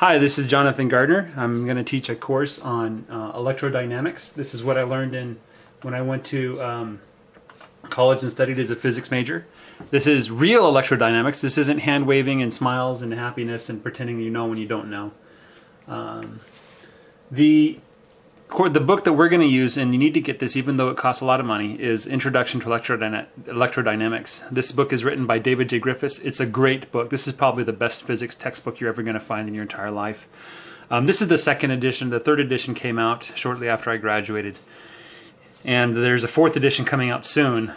Hi, this is Jonathan Gardner. I'm going to teach a course on electrodynamics. This is what I learned when I went to college and studied as a physics major. This is real electrodynamics. This isn't hand waving and smiles and happiness and pretending you know when you don't know. The book that we're going to use, and you need to get this even though it costs a lot of money, is Introduction to Electrodynamics. This book is written by David J. Griffiths. It's a great book. This is probably the best physics textbook you're ever going to find in your entire life. This is the second edition. The third edition came out shortly after I graduated. And there's a fourth edition coming out soon.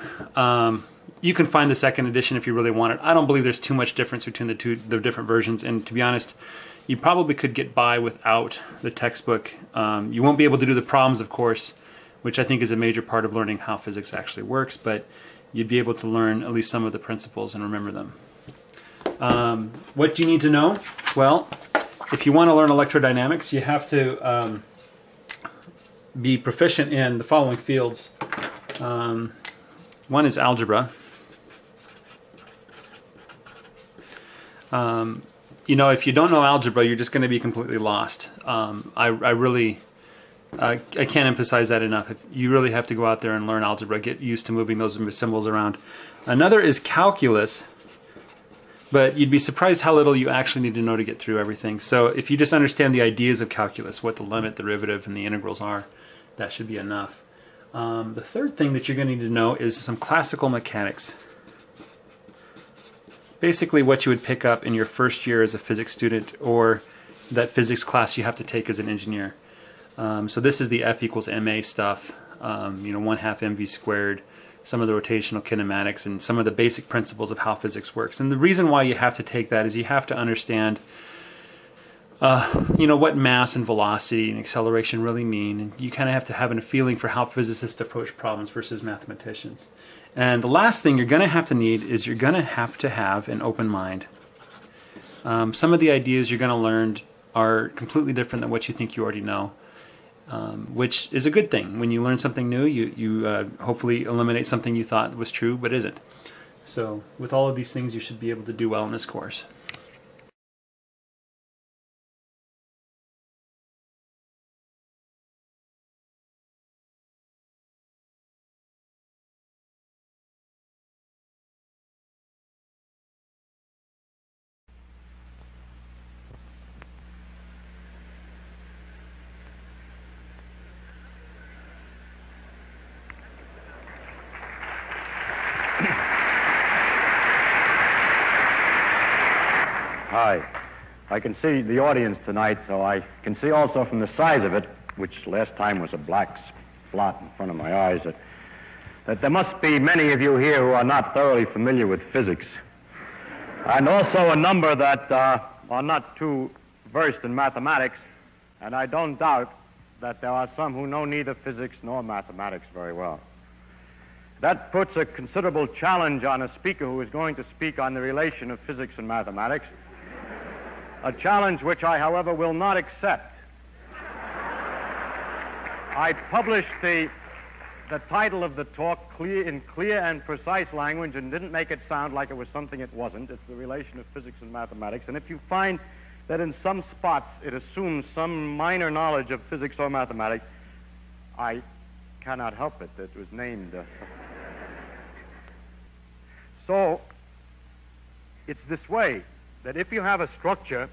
You can find the second edition if you really want it. I don't believe there's too much difference between the different versions. And to be honest, you probably could get by without the textbook. You won't be able to do the problems, of course, which I think is a major part of learning how physics actually works, but you'd be able to learn at least some of the principles and remember them. What do you need to know? Well, if you want to learn electrodynamics, you have to be proficient in the following fields. One is algebra. You know, if you don't know algebra, you're just going to be completely lost. I can't emphasize that enough. You really have to go out there and learn algebra, get used to moving those symbols around. Another is calculus, but you'd be surprised how little you actually need to know to get through everything. So if you just understand the ideas of calculus, what the limit, the derivative, and the integrals are, that should be enough. The third thing that you're going to need to know is some classical mechanics. Basically what you would pick up in your first year as a physics student or that physics class you have to take as an engineer. So this is the F equals ma stuff, 1/2 mv squared, some of the rotational kinematics, and some of the basic principles of how physics works. And the reason why you have to take that is you have to understand what mass and velocity and acceleration really mean, and you kind of have to have a feeling for how physicists approach problems versus mathematicians. And the last thing you're going to have to need is you're going to have an open mind. Some of the ideas you're going to learn are completely different than what you think you already know, which is a good thing. When you learn something new, you hopefully eliminate something you thought was true but isn't. So with all of these things, you should be able to do well in this course. Hi. I can see the audience tonight, so I can see also from the size of it, which last time was a black spot in front of my eyes, that there must be many of you here who are not thoroughly familiar with physics, and also a number that are not too versed in mathematics, and I don't doubt that there are some who know neither physics nor mathematics very well. That puts a considerable challenge on a speaker who is going to speak on the relation of physics and mathematics, a challenge which I, however, will not accept. I published the title of the talk in clear and precise language and didn't make it sound like it was something it wasn't. It's the relation of physics and mathematics. And if you find that in some spots it assumes some minor knowledge of physics or mathematics, I cannot help it. It was named. So, it's this way, that if you have a structure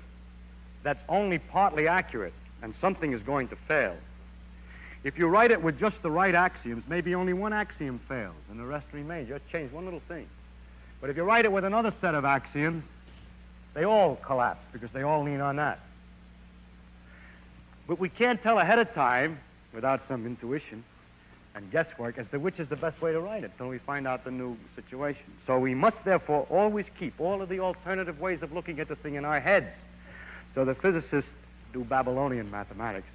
that's only partly accurate and something is going to fail, if you write it with just the right axioms, maybe only one axiom fails and the rest remain. Just change one little thing. But if you write it with another set of axioms, they all collapse because they all lean on that. But we can't tell ahead of time, without some intuition and guesswork, as to which is the best way to write it until we find out the new situation. So we must therefore always keep all of the alternative ways of looking at the thing in our heads. So the physicists do Babylonian mathematics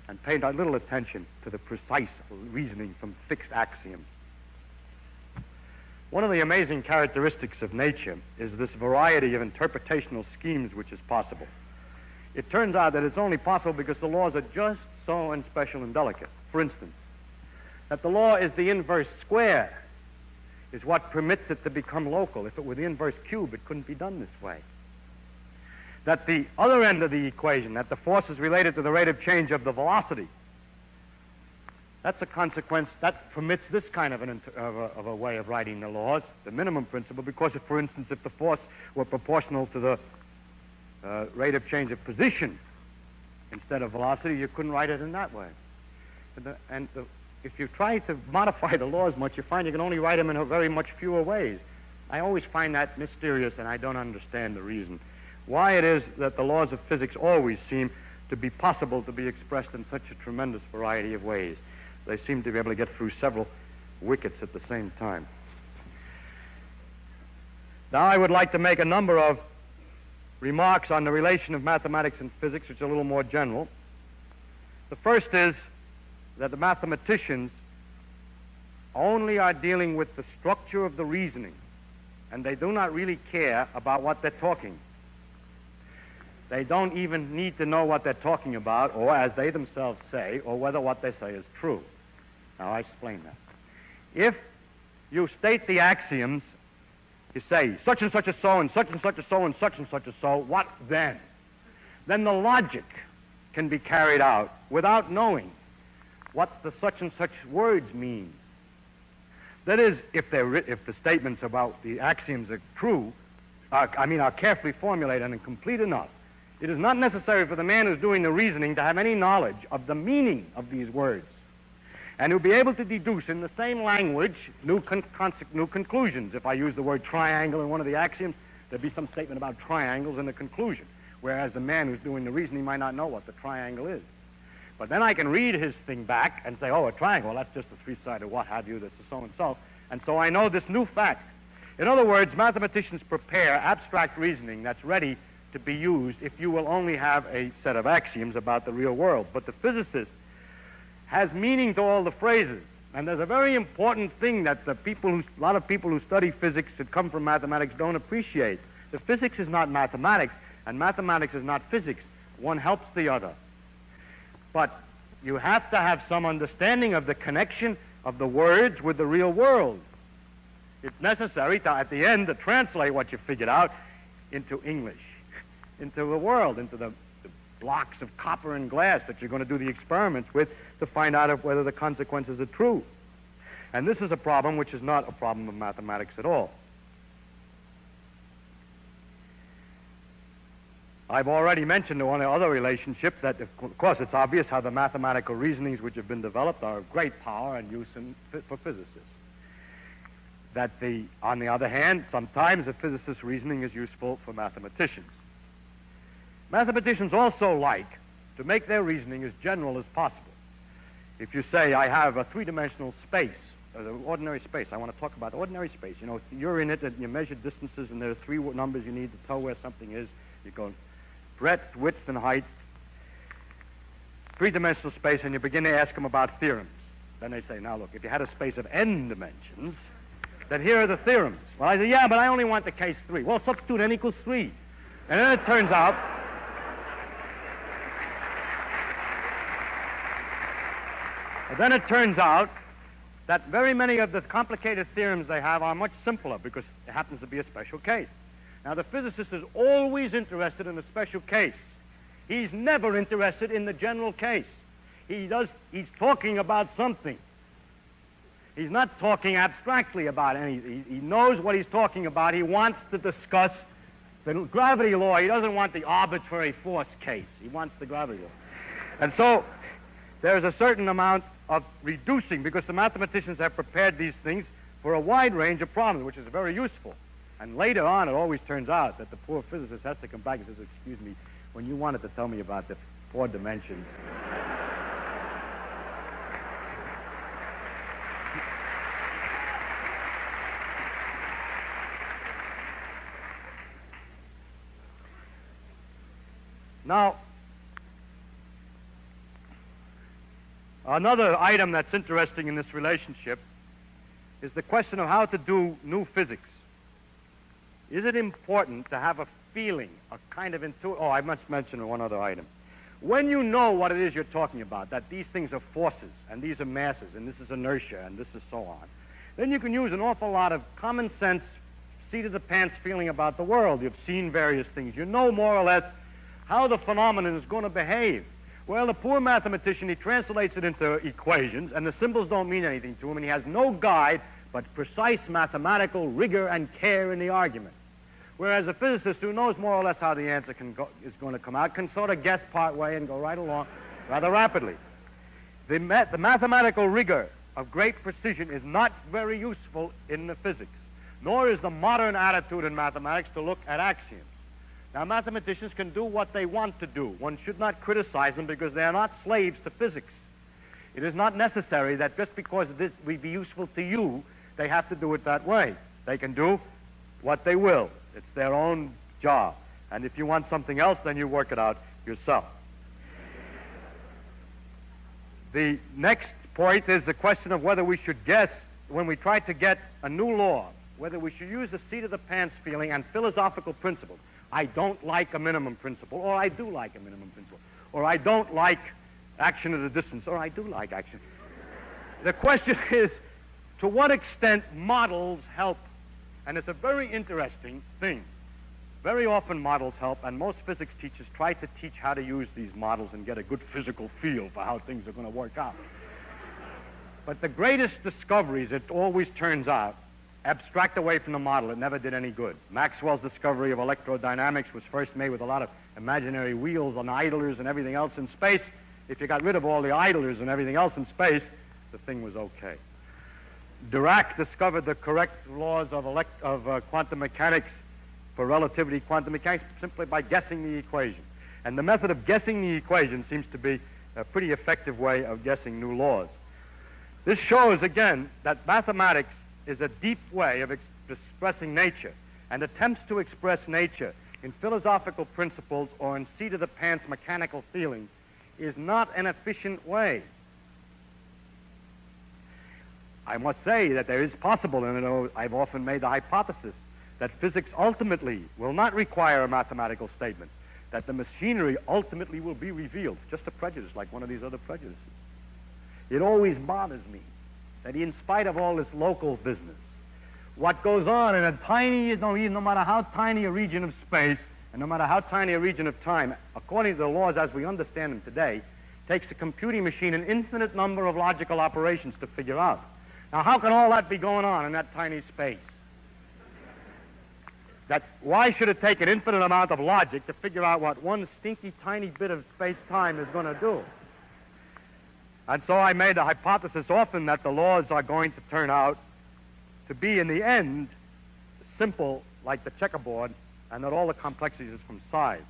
and pay little attention to the precise reasoning from fixed axioms. One of the amazing characteristics of nature is this variety of interpretational schemes which is possible. It turns out that it's only possible because the laws are just so unspecial and delicate. For instance, that the law is the inverse square is what permits it to become local. If it were the inverse cube, it couldn't be done this way. that the other end of the equation, that the force is related to the rate of change of the velocity, that's a consequence that permits this kind of, of a way of writing the laws, the minimum principle, because, if, for instance, if the force were proportional to the rate of change of position instead of velocity, you couldn't write it in that way. If you try to modify the laws much, you find you can only write them in a very much fewer ways. I always find that mysterious, and I don't understand the reason why it is that the laws of physics always seem to be possible to be expressed in such a tremendous variety of ways. They seem to be able to get through several wickets at the same time. Now I would like to make a number of remarks on the relation of mathematics and physics, which are a little more general. The first is that the mathematicians only are dealing with the structure of the reasoning, and they do not really care about what they're talking. They don't even need to know what they're talking about, or as they themselves say, or whether what they say is true. Now, I explain that. If you state the axioms, you say, such and such is so, and such is so, and such is so, what then? Then the logic can be carried out without knowing what the such and such words mean. That is, if the statements about the axioms are true, are carefully formulated and complete enough, it is not necessary for the man who's doing the reasoning to have any knowledge of the meaning of these words, and he'll be able to deduce in the same language new conclusions. If I use the word triangle in one of the axioms, there'd be some statement about triangles in the conclusion, whereas the man who's doing the reasoning might not know what the triangle is. But then I can read his thing back and say, oh, a triangle, that's just a three-sided what have you, that's a so-and-so. And so I know this new fact. In other words, mathematicians prepare abstract reasoning that's ready to be used if you will only have a set of axioms about the real world. But the physicist has meaning to all the phrases. And there's a very important thing that a lot of people who study physics that come from mathematics don't appreciate. The physics is not mathematics, and mathematics is not physics. One helps the other. But you have to have some understanding of the connection of the words with the real world. It's necessary to, at the end, to translate what you figured out into English, into the world, into the blocks of copper and glass that you're going to do the experiments with to find out whether the consequences are true. And this is a problem which is not a problem of mathematics at all. I've already mentioned one other relationship that, of course, it's obvious how the mathematical reasonings which have been developed are of great power and use for physicists. That on the other hand, sometimes a physicist's reasoning is useful for mathematicians. Mathematicians also like to make their reasoning as general as possible. If you say, I have a three-dimensional space, ordinary space, I want to talk about ordinary space. You know, you're in it and you measure distances and there are three numbers you need to tell where something is. You go breadth, width, and height, three-dimensional space, and you begin to ask them about theorems. Then they say, now look, if you had a space of n dimensions, then here are the theorems. Well, I say, yeah, but I only want the case 3. Well, substitute n equals 3. And then it turns out that very many of the complicated theorems they have are much simpler because it happens to be a special case. Now, the physicist is always interested in the special case. He's never interested in the general case. He's talking about something. He's not talking abstractly about anything. He knows what he's talking about. He wants to discuss the gravity law. He doesn't want the arbitrary force case. He wants the gravity law. And so there's a certain amount of reducing because the mathematicians have prepared these things for a wide range of problems, which is very useful. And later on, it always turns out that the poor physicist has to come back and says, excuse me, when you wanted to tell me about the 4 dimensions. Now, another item that's interesting in this relationship is the question of how to do new physics. Is it important to have a feeling, a kind of intuition? Oh, I must mention one other item. When you know what it is you're talking about, that these things are forces, and these are masses, and this is inertia, and this is so on, then you can use an awful lot of common sense seat of the pants feeling about the world. You've seen various things. You know more or less how the phenomenon is going to behave. Well, the poor mathematician, he translates it into equations, and the symbols don't mean anything to him, and he has no guide but precise mathematical rigor and care in the argument. Whereas a physicist who knows more or less how the answer is going to come out can sort of guess part way and go right along rather rapidly. The mathematical rigor of great precision is not very useful in the physics, nor is the modern attitude in mathematics to look at axioms. Now, mathematicians can do what they want to do. One should not criticize them because they are not slaves to physics. It is not necessary that just because this will be useful to you, they have to do it that way. They can do what they will. It's their own job. And if you want something else, then you work it out yourself. The next point is the question of whether we should guess, when we try to get a new law, whether we should use the seat of the pants feeling and philosophical principles. I don't like a minimum principle, or I do like a minimum principle, or I don't like action at a distance, or I do like action. The question is, to what extent models help? And it's a very interesting thing. Very often models help, and most physics teachers try to teach how to use these models and get a good physical feel for how things are going to work out. But the greatest discoveries, it always turns out, abstract away from the model. It never did any good. Maxwell's discovery of electrodynamics was first made with a lot of imaginary wheels and idlers and everything else in space. If you got rid of all the idlers and everything else in space, the thing was okay. Dirac discovered the correct laws of quantum mechanics for relativity quantum mechanics simply by guessing the equation. And the method of guessing the equation seems to be a pretty effective way of guessing new laws. This shows, again, that mathematics is a deep way of expressing nature, and attempts to express nature in philosophical principles or in seat-of-the-pants mechanical feelings is not an efficient way. I must say that there is possible, and I've often made the hypothesis, that physics ultimately will not require a mathematical statement, that the machinery ultimately will be revealed, just a prejudice like one of these other prejudices. It always bothers me that in spite of all this local business, what goes on in a tiny, no matter how tiny a region of space, and no matter how tiny a region of time, according to the laws as we understand them today, takes a computing machine an infinite number of logical operations to figure out. Now, how can all that be going on in that tiny space? Why should it take an infinite amount of logic to figure out what one stinky tiny bit of space-time is going to do? And so I made a hypothesis often that the laws are going to turn out to be, in the end, simple like the checkerboard, and that all the complexity is from size.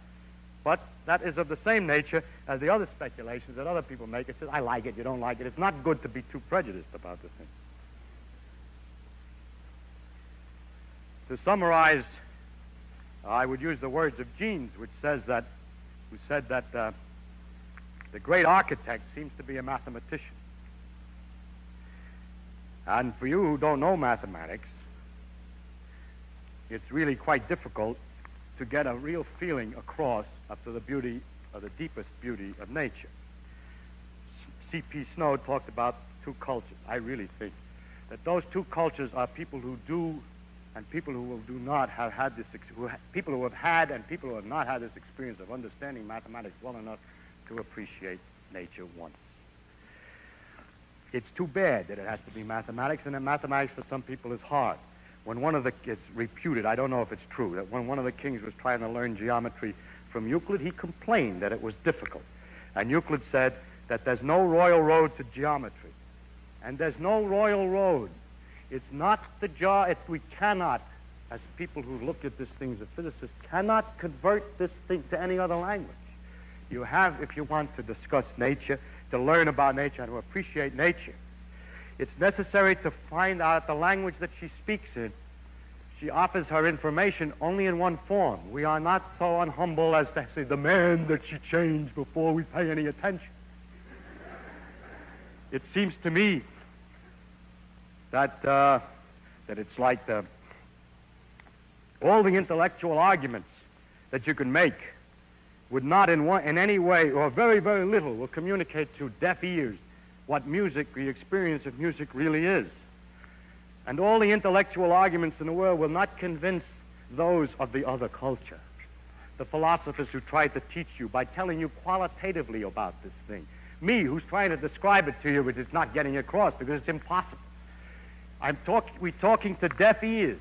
But that is of the same nature as the other speculations that other people make. It says, I like it, you don't like it. It's not good to be too prejudiced about the thing. To summarize, I would use the words of Jeans, who said that the great architect seems to be a mathematician. And for you who don't know mathematics, it's really quite difficult to get a real feeling across up to the beauty, or the deepest beauty of nature. C.P. Snow talked about two cultures. I really think that those two cultures are people who do and people who do not have had this, people who have had and people who have not had this experience of understanding mathematics well enough to appreciate nature once. It's too bad that it has to be mathematics, and that mathematics for some people is hard. When it's reputed, I don't know if it's true, that when one of the kings was trying to learn geometry from Euclid, he complained that it was difficult. And Euclid said that there's no royal road to geometry. And there's no royal road. It's not we cannot, as people who look at this thing as a physicist, cannot convert this thing to any other language. You have, if you want to discuss nature, to learn about nature and to appreciate nature, it's necessary to find out the language that she speaks in. She offers her information only in one form. We are not so unhumble as to say, demand that she change before we pay any attention. It seems to me that it's like all the intellectual arguments that you can make would not in any way, or very, very little, will communicate to deaf ears what music, the experience of music really is. And all the intellectual arguments in the world will not convince those of the other culture. The philosophers who try to teach you by telling you qualitatively about this thing. Me, who's trying to describe it to you, but it's not getting across because it's impossible. We're talking to deaf ears.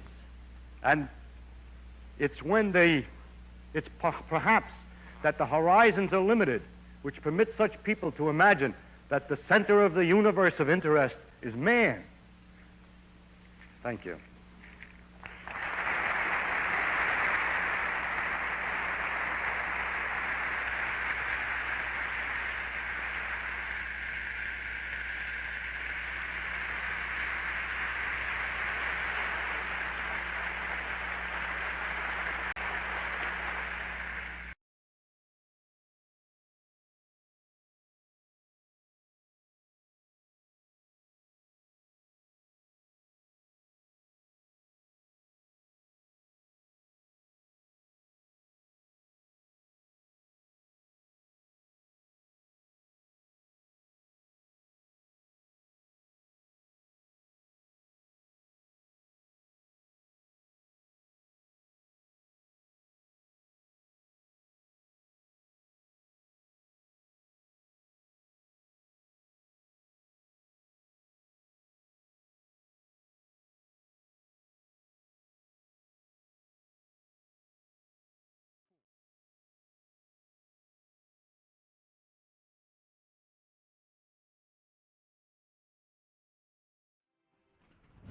And it's when it's perhaps that the horizons are limited, which permits such people to imagine that the center of the universe of interest is man. Thank you.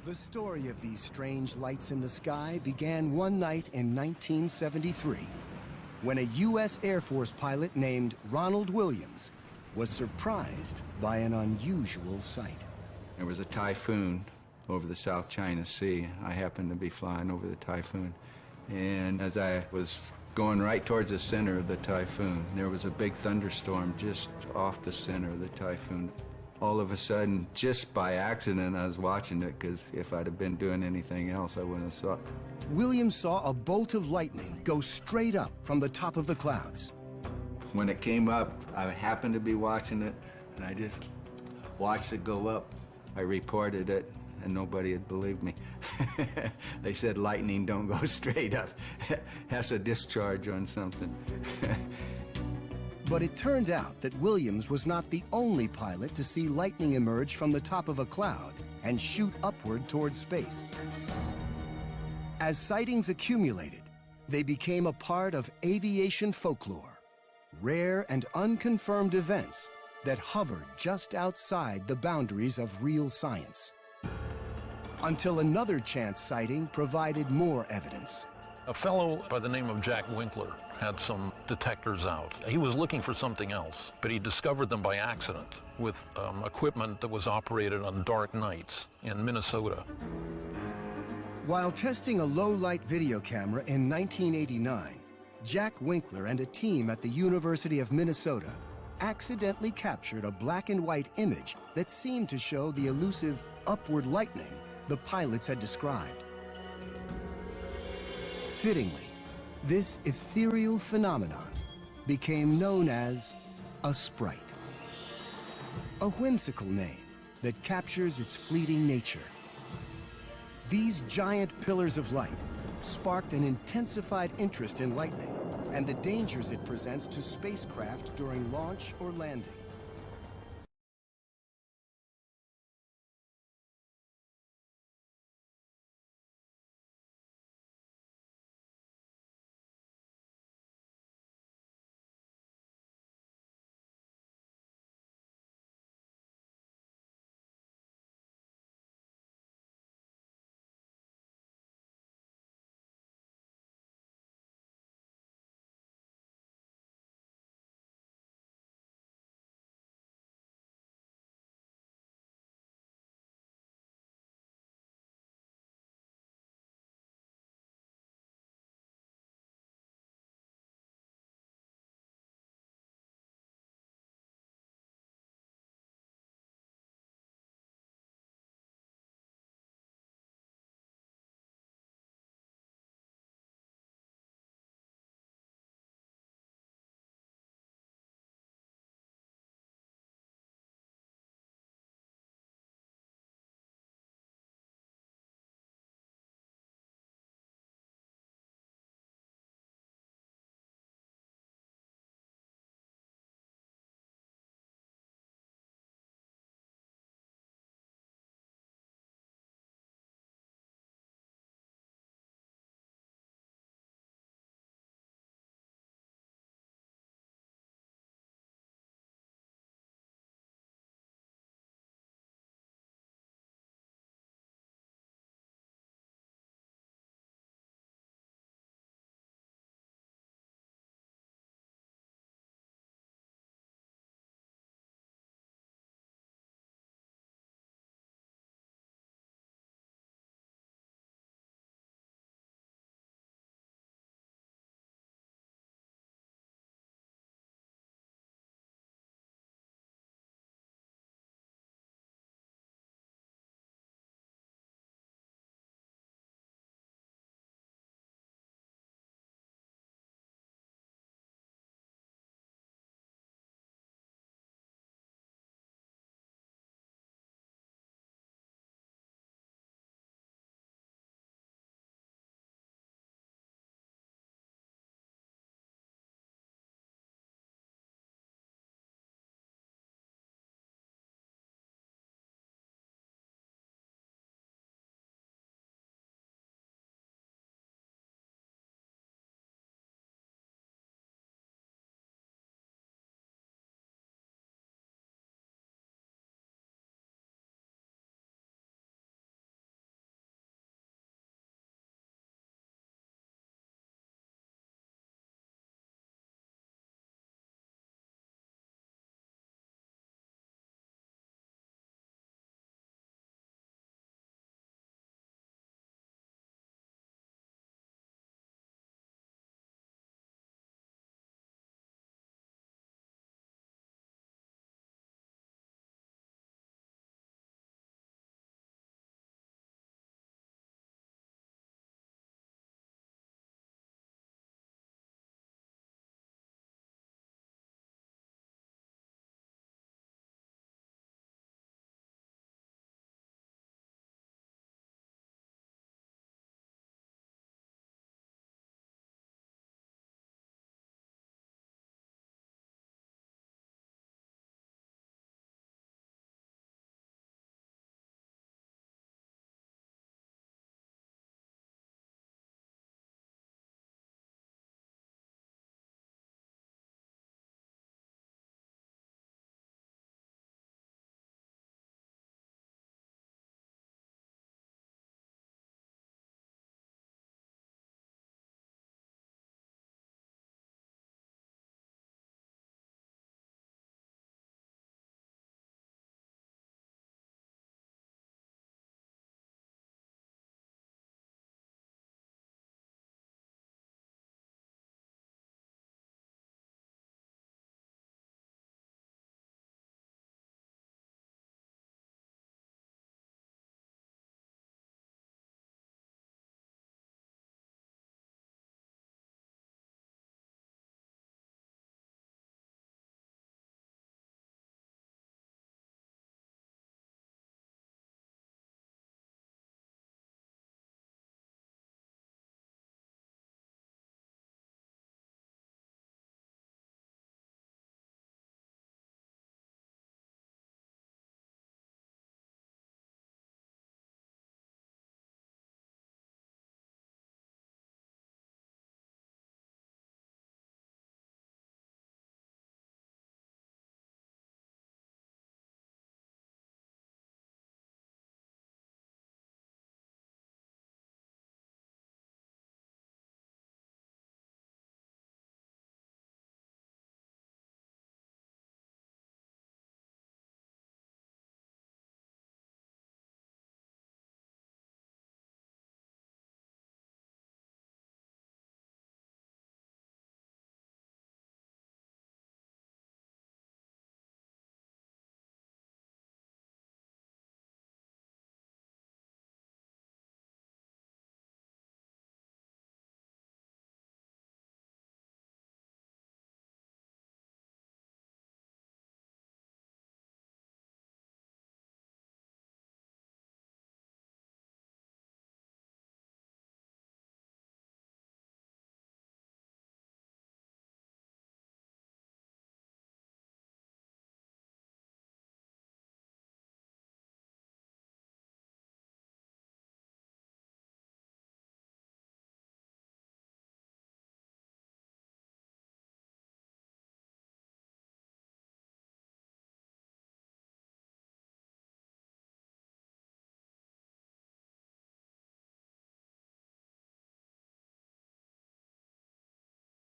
The story of these strange lights in the sky began one night in 1973, when a U.S. Air Force pilot named Ronald Williams was surprised by an unusual sight. There was a typhoon over the South China Sea. I happened to be flying over the typhoon, and as I was going right towards the center of the typhoon, there was a big thunderstorm just off the center of the typhoon. All of a sudden, just by accident, I was watching it, because if I'd have been doing anything else, I wouldn't have saw it. Williams saw a bolt of lightning go straight up from the top of the clouds. When it came up, I happened to be watching it, and I just watched it go up. I reported it, and nobody had believed me. They said lightning don't go straight up. Has a discharge on something. But it turned out that Williams was not the only pilot to see lightning emerge from the top of a cloud and shoot upward towards space. As sightings accumulated, they became a part of aviation folklore, rare and unconfirmed events that hovered just outside the boundaries of real science. Until another chance sighting provided more evidence. A fellow by the name of Jack Winkler had some detectors out. He was looking for something else, but he discovered them by accident with equipment that was operated on dark nights in Minnesota. While testing a low-light video camera in 1989, Jack Winkler and a team at the University of Minnesota accidentally captured a black and white image that seemed to show the elusive upward lightning the pilots had described. Fittingly, this ethereal phenomenon became known as a sprite, a whimsical name that captures its fleeting nature. These giant pillars of light sparked an intensified interest in lightning and the dangers it presents to spacecraft during launch or landing.